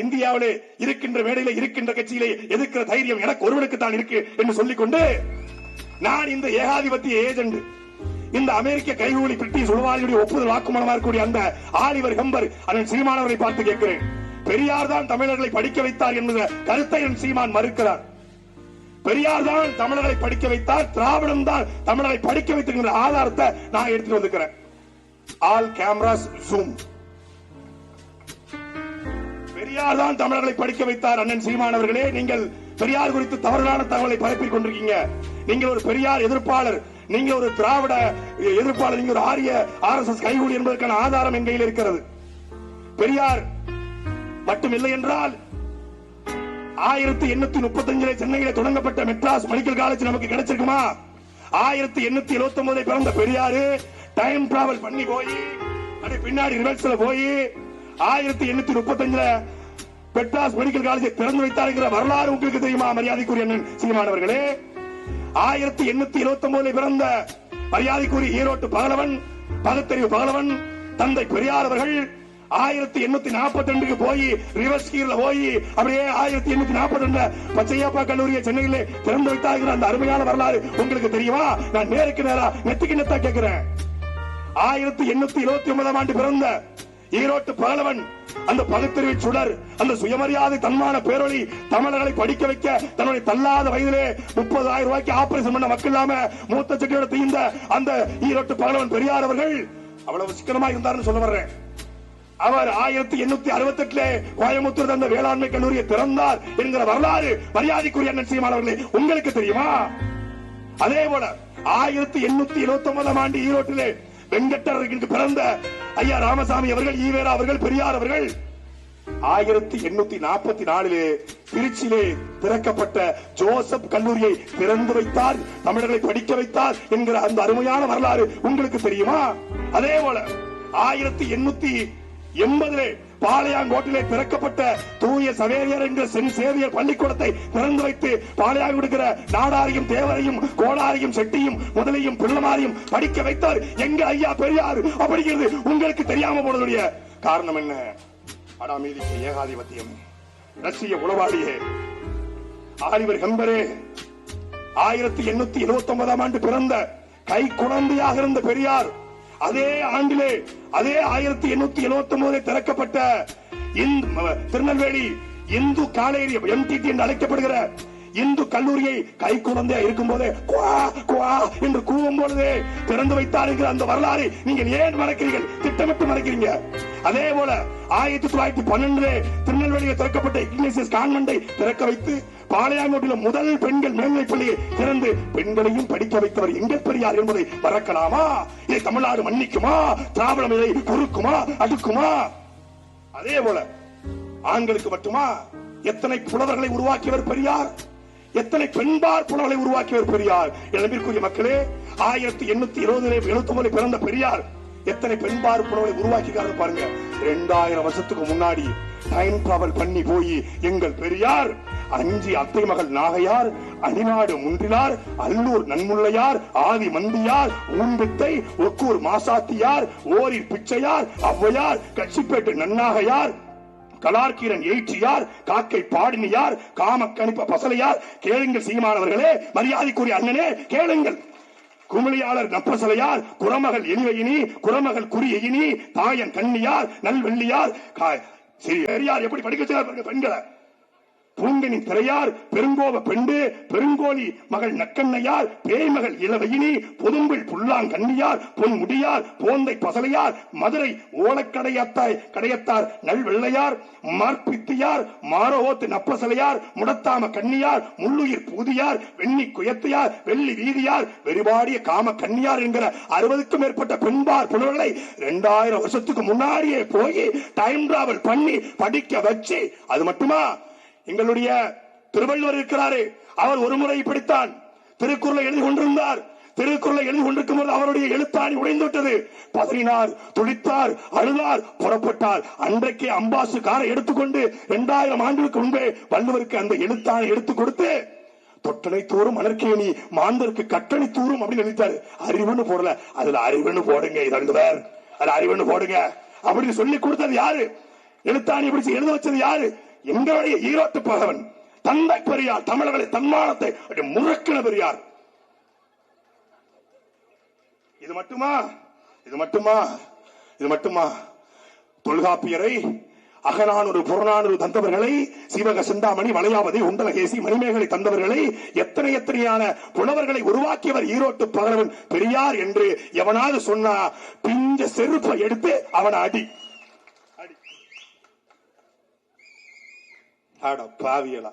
இந்தியாவிலே இருக்கின்ற மேடையில இருக்கின்ற கட்சியிலே எதிர்க்கிற தைரியம் எனக்கு ஒருவனுக்கு தான் இருக்கு என்று சொல்லிக்கொண்டு நான் இந்த ஏகாதிபத்திய ஏஜென்ட், இந்த அமெரிக்க கைகூலி பிரிட்டிஷ் உளவாளியுடைய ஒப்புதல் வாக்குமூலமாக இருக்கக்கூடிய அந்த ஆலிவர் ஹெம்பர் அண்ணன் சீமான் அவரை பார்த்து கேட்கிறேன், பெரியார் தான் தமிழர்களை படிக்க வைத்தார் என்ற கருத்தை என் சீமான் மறுக்கிறார். பெரியார் தான் தமிழர்களை படிக்க வைத்தார், திராவிடம் தான் தமிழரை படிக்க வைத்திருக்கிற ஆதாரத்தை நான் எடுத்துட்டு வந்திருக்கிறேன். All cameras zoom. பெரியார் தான் தமிழர்களை படிக்க வைத்தார். அண்ணன் சீமான் அவர்களே, நீங்கள் பெரியார் குறித்து தவறான தகவலை பரப்பிக் கொண்டிருக்கீங்க. நீங்கள் ஒரு பெரியார் எதிர்ப்பாளர், நீங்க ஒரு திராவிட எதிர்ப்பாளர், நீங்க ஒரு ஆரிய RSS கைகூலி என்பதற்கான ஆதாரம் என் கையில் இருக்கிறது. பெரியார் மட்டும் இல்லை என்றால் 1835 சென்னையிலே தொடங்கப்பட்ட மெட்ராஸ் மெடிக்கல் காலேஜ் நமக்கு கிடைச்சிருக்குமா? 1879 பிறந்த பெரியாரு டைம் டிராவல் பண்ணி போய் அது பின்னாடி ரிவர்ஸ்ல போய் 1835 மெட்ராஸ் மெடிக்கல் காலேஜை திறந்து வைத்தார் வரலாறு உங்களுக்கு தெரியுமா? மரியாதைக்குரிய அண்ணன் சீமான் அவர்களே, 1879 பிறந்த மரியாதைக்குரிய ஈரோட்டு பகலவன், பகுத்தறிவு பகலவன் தந்தை பெரியார் அவர்கள் 1842 போய் ரிவர்ஸ் கீர்ல போய் அப்படியே 1842 பச்சையப்பா கல்லூரியை சென்னையிலே திறந்து வைத்தார்கள். அந்த அருமையான வரலாறு உங்களுக்கு தெரியுமா? நான் நேருக்கு நேரா நெத்திக்கு நெத்தா கேட்கிறேன். 1829 ஆண்டு பிறந்த ஈரோட்டு பகலவன், அந்த பகுத்தறிவு சுடர், அந்த சுயமரியாதை தன்மான பேரொழி, தமிழர்களை படிக்க வைக்க தன்னுடைய தள்ளாத வயதிலே 30,000 ரூபாய்க்கு ஆபரேஷன் பண்ண மக்கள் இல்லாம மூத்த செட்டியோட தீர்ந்த அந்த ஈரோட்டு பகலவன் பெரியார் அவர்கள் அவ்வளவு சிக்கனமா இருந்தார்னு சொல்ல வர்றேன். அவர் 1868 கோயம்புத்தூர் அந்த வேளாண்மை கல்லூரியை திறந்தார் என்கிற வரலாறு மரியாதைக்குரிய அண்ணன் சீமான் அவர்களே உங்களுக்கு தெரியுமா? அதே போல 1879 ஆண்டு ஈரோட்டிலே வெங்கடருக்கு பிறந்த ஐயா ராமசாமி அவர்கள், ஈவேரா அவர்கள், பெரியார் அவர்கள் 1844 திருச்சியிலே திறக்கப்பட்ட ஜோசப் கல்லூரியை திறந்து வைத்தார், தமிழர்களை படிக்க வைத்தார் என்கிற அந்த அருமையான வரலாறு உங்களுக்கு தெரியுமா? அதே போல 1880 பாளையாங்கோட்டிலே திறக்கப்பட்ட தூய சவேரியர் என்ற சென் சேவியர் பள்ளிக்கூடத்தை திறந்து வைத்து பாளையாங்க விடுகிற நாடாரையும் தேவரையும் கோடாரையும் செட்டியும் முதலையும் பிள்ளமாரையும் படிக்க வைத்தார் எங்க ஐயா பெரியார். அப்படிங்கிறது உங்களுக்கு தெரியாம போனதுடைய காரணம் என்ன? அடாமீதிக்கு ஏகாதிபத்தியம். ரஷ்ய உளவாளியே ஆலிவர் ஹெம்பரே 1879 ஆண்டு பிறந்த கை குழந்தையாக இருந்த பெரியார் அதே ஆண்டிலே, அதே 1879 திறக்கப்பட்ட திருநெல்வேலி இந்து காலேரி MTT என்று அழைக்கப்படுகிற இந்து கல்லூரியை கை குழந்தையா இருக்கும் போதே என்று கூவும் பொழுது திறந்து வைத்தார் என்கிற அந்த வரலாறு நீங்கள் ஏன் மறக்கிறீர்கள்? திட்டமிட்டு மறக்கிறீங்க. அதே போல 1912 திருநெல்வேலியில் திறக்கப்பட்ட இக்னேசியஸ் கான்வென்ட்டை திறக்க வைத்து பாளையாங்கோட்டில் முதல் பெண்கள் மேல்நிலைப் பள்ளியை திறந்து பெண்களையும் படிக்க வைத்தவர் எங்கள் பெரியார் என்பதை மறக்கலாமா? இதை தமிழ்நாடு மன்னிக்குமா? திராவிடம் இதை பொறுக்குமா, அடுக்குமா? அதே போல ஆண்களுக்கு மட்டுமா? எத்தனை புலவர்களை உருவாக்கியவர் பெரியார், எத்தனை பெண்பார் புலவர்களை உருவாக்கியவர் பெரியார். எனக்குரிய மக்களே, 1879 பிறந்த பெரியார் எத்தனை பெண்பார் புலவர்களை உருவாக்கினார் பாருங்க. 2000 வருஷத்துக்கு முன்னாடி டைம் டிராவல் பண்ணி போய் எங்கள் பெரியார் 5 அத்தை மகள் நாகையார், அணிநாடு முன்றிலார், அல்லூர் நன்முல்லையார், ஆதி மந்தியார், ஊன்பித்தை, ஒக்கூர் மாசாத்தியார், ஓரில் பிச்சையார், ஔவையார், கட்சிப்பேட்டு நன்னாகையார், கலார்கீரன் எயிற்றியார், காக்கை பாடினியார், காமக்கணிப்ப பசலையார். கேளுங்கள் சீமானவர்களே, மரியாதைக்குரிய அண்ணனே கேளுங்கள். குமிழியாளர் நப்பசலையார், குரமகள் எலிவையினி, குரமகள் குறியினி, தாயன் கண்ணியார், நல்வெள்ளியார். பெரியார் எப்படி படிக்க வச்சார் பெண்களை? பூங்கனி திரையார், பெருங்கோவ பெண்டு, பெருங்கோழி மகள் நக்கண்ணையார், பேய்மகள் இளவையினி, பொதும்பில் புல்லாங்கண்ணியார், பொன் முடியார், போந்தை பசலையார், மதுரை ஓலக்கடையத்தார் நல்வெள்ளையார், மார்பித்தியார், மாரோத்து நப்பசலையார், முடத்தாம கண்ணியார், முள்ளுயிர் பூதியார், வெண்ணி குயத்தையார், வெள்ளி வீதியார், வெறிபாடிய காம கண்ணியார் என்கிற 60க்கும் மேற்பட்ட பெண்பார் புலவர்களை 2000 வருஷத்துக்கு முன்னாடியே போய் டைம் டிராவல் பண்ணி படிக்க வச்சு, அது மட்டுமா? எங்களுடைய திருவள்ளுவர் இருக்கிறாரு, அவர் ஒரு முறை இப்படித்தான் திருக்குறளை எழுதி கொண்டிருந்தார். திருக்குறளை எழுதி கொண்டிருக்கும் போது அவருடைய எழுத்தாணி உடைந்து விட்டது. பதறினார், துடித்தார், அழுதார், புறப்பட்டார். அன்றைக்கே அம்பாசு காரை எடுத்துக்கொண்டு 2000 ஆண்டுகளுக்கு முன்பே வள்ளுவருக்கு அந்த எழுத்தாணி எடுத்துக் கொடுத்து தொட்டனை தூரும் மணற்கேணி மாந்தருக்கு கட்டணை தூரும் அப்படின்னு எழுதிட்டாரு. அறிவுன்னு போடல, அதுல அறிவுன்னு போடுங்க, 2 பேர் அதுல அறிவுன்னு போடுங்க அப்படின்னு சொல்லி கொடுத்தது யாரு? எழுத்தாணி பிடிச்சு எழுத வச்சது யாரு? எங்களுடைய ஈரோட்டு பகவன் தந்தை பெரியார். தமிழர்களை தன்மானத்தை முறக்கின பெரியார். இது மட்டுமா? இது மட்டுமா? இது மட்டுமா? தொல்காப்பியரை, அகநானூறு புறநானூறு தந்தவர்களை, சிவக சிந்தாமணி, வளையாவதி, உண்டலகேசி, மணிமேகலை தந்தவர்களை, எத்தனை எத்தனையான புலவர்களை உருவாக்கியவர் ஈரோட்டு பகவன் பெரியார் என்று எவனாவது சொன்னா பிஞ்ச செருப்பை எடுத்து அவனை அடி. பாவியலா,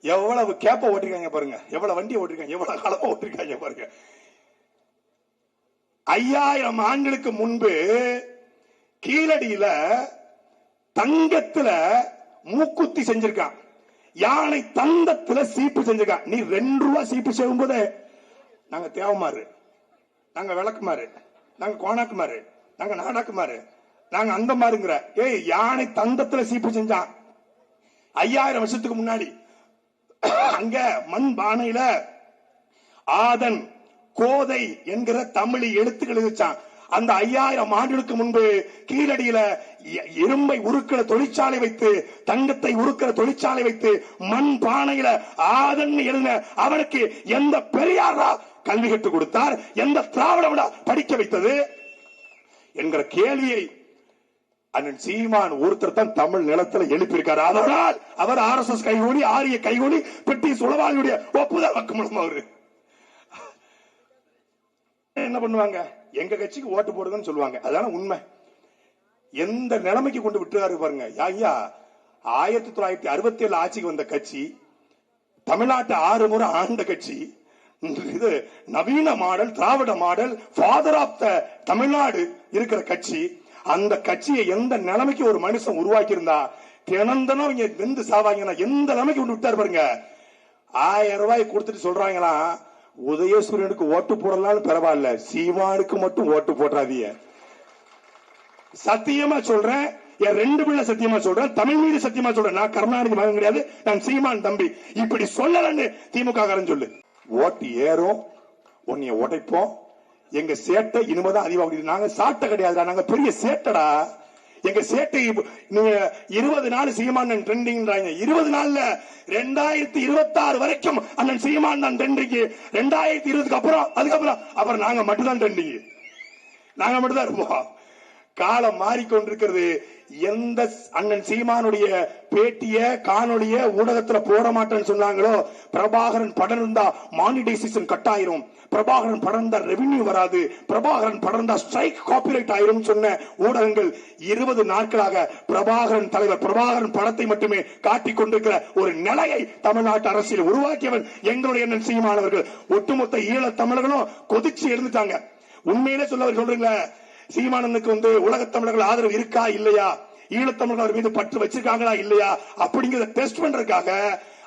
எவ்வளவு கேப்ப ஓட்டிருக்காங்க பாருங்க, எவ்வளவு வண்டி ஓட்டிருக்காங்க, எவ்வளவு கலப்ப ஓட்டிருக்காங்க பாருங்க. 5000 ஆண்டுகளுக்கு முன்பு கீழடியில தங்கத்துல மூக்குத்தி செஞ்சிருக்கான், யானை தந்தத்துல சீப்பு செஞ்சிருக்கான். நீ 2 ரூபாய் சீப்பு செய்யும் போது நாங்க தேவமாறு, நாங்க விளக்குமாறு, நாங்க கோணாக்குமாறு, நாங்க நாடாக்குமாறு, நாங்க அந்த மாறுங்கிற. யானை தந்தத்துல சீப்பு செஞ்சான் 5000 வருஷத்துக்கு முன்னாடி. அங்க மண் பானையில ஆதன் கோதை என்கிற தமிழ் எழுத்துக்கள் இருந்துச்சான். அந்த 5000 ஆண்டுகளுக்கு முன்பு கீழடியில இரும்பை உருக்கிற தொழிற்சாலை வைத்து, தங்கத்தை உருக்கிற தொழிற்சாலை வைத்து, மண் பானையில ஆதன் எழுதின அவனுக்கு எந்த பெரியாரா கல்வி கற்றுக் கொடுத்தார்? எந்த திராவிட படிக்க வைத்தது என்கிற கேள்வியை அண்ணன் சீமான் ஒருத்தர் தான் தமிழ் நிலத்தில் எழுப்பியிருக்காரு. அதனால் அவர் RSS கைகூலி, ஆரிய கைகூலி, பிரிட்டிஷ் உளவாளியுடைய ஒப்புதல் வாக்குமூலம். அவரு என்ன பண்ணுவாங்க? எங்க கட்சிக்கு ஓட்டு போடுறதுன்னு சொல்லுவாங்க. அதான உண்மை. எந்த நிலைமைக்கு கொண்டு விட்டுறாரு பாருங்க. ஐயா, 1967 ஆட்சிக்கு வந்த கட்சி, தமிழ்நாட்டை 6 முறை ஆண்ட கட்சி, இது நவீன model, Dravida model, father of the Tamil Nadu இருக்கிற கட்சி. அந்த கட்சியை எந்த நிலைமைக்கு ஒரு மனுஷன் உருவாக்கி இருந்தா தினந்தனம் இங்க வெந்து சாவாங்கன்னா எந்த நிலைமைக்கு கொண்டு விட்டாரு பாருங்க. 1000 ரூபாய் கொடுத்துட்டு சொல்றாங்களா, உதயசூரியனுக்கு ஓட்டு போடலாம் பரவாயில்ல, சீமானுக்கு மட்டும் ஓட்டு போடுறாதீங்க. சத்தியமா சொல்றேன், என் 2 பிள்ளை சத்தியமா சொல்றேன், தமிழ் மீது சத்தியமா சொல்றேன். நான் கருணாநிதி மகன் கிடையாது, நான் சீமான் தம்பி. இப்படி சொல்லலன்னு திமுக காரன் சொல்லு. ஓட்டு ஏறும், உன்னைய உடைப்போம். எங்க சேட்டை இனிமேதான் அதிகமாக. நாங்க சாட்டை கிடையாதுடா, நாங்க பெரிய சேட்டடா. எங்க சேட்டை 20 நாள் சீமான் ட்ரெண்டிங். 20 நாள்ல 2026 வரைக்கும் அண்ணன் சீமான் தான் ட்ரெண்டிங். 2020 அதுக்கப்புறம் நாங்க மட்டும்தான் ட்ரெண்டிங். நாங்க மட்டும்தான் இருப்போம். காலம் மாறிக்கொண்டிருக்கிறது. எந்த அண்ணன் சீமானுடைய பேட்டிய காணொலிய ஊடகத்துல போட மாட்டேன்னு சொன்னாங்களோ, பிரபாகரன் படம் இருந்தா மானிடைசேஷன் கட் ஆயிரும், பிரபாகரன் படம் இருந்தா ரெவென்யூ வராது, பிரபாகரன் படம் இருந்தா ஸ்ட்ரைக் காப்பிரைட் ஆயிரும் சொன்ன ஊடகங்கள் 20 நாட்களாக பிரபாகரன் தலைவர் பிரபாகரன் படத்தை மட்டுமே காட்டிக் கொண்டிருக்கிற ஒரு நிலையை தமிழ்நாட்டு அரசியல் உருவாக்கியவன் எங்களுடைய அண்ணன் சீமானவர்கள். ஒட்டுமொத்த ஈழ தமிழர்களும் கொதிச்சு எழுந்துட்டாங்க. உண்மையிலே சொல்றீங்களா, சீமானனுக்கு உலக தமிழர்கள் ஆதரவு இருக்கா இல்லையா, ஈழத்தமிழர்கள் மீது பற்று வச்சிருக்காங்களா இல்லையா அப்படிங்கறத டெஸ்ட் பண்றதுக்காக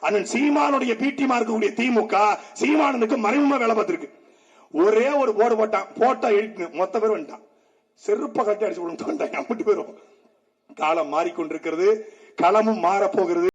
அண்ணன் சீமானுடைய பிடிமா இருக்கக்கூடிய திமுக சீமானனுக்கு மறைமுகமா வேலை பார்த்திருக்கு. ஒரே ஒரு போர்டு போட்டா எழுத்து மொத்த பேர் வந்துட்டான். செருப்ப கட்டி அடிச்சு விட்டு வந்துட்டாங்க. 50 பேரும். காலம் மாறிக்கொண்டிருக்கிறது, களமும் மாறப்போகிறது.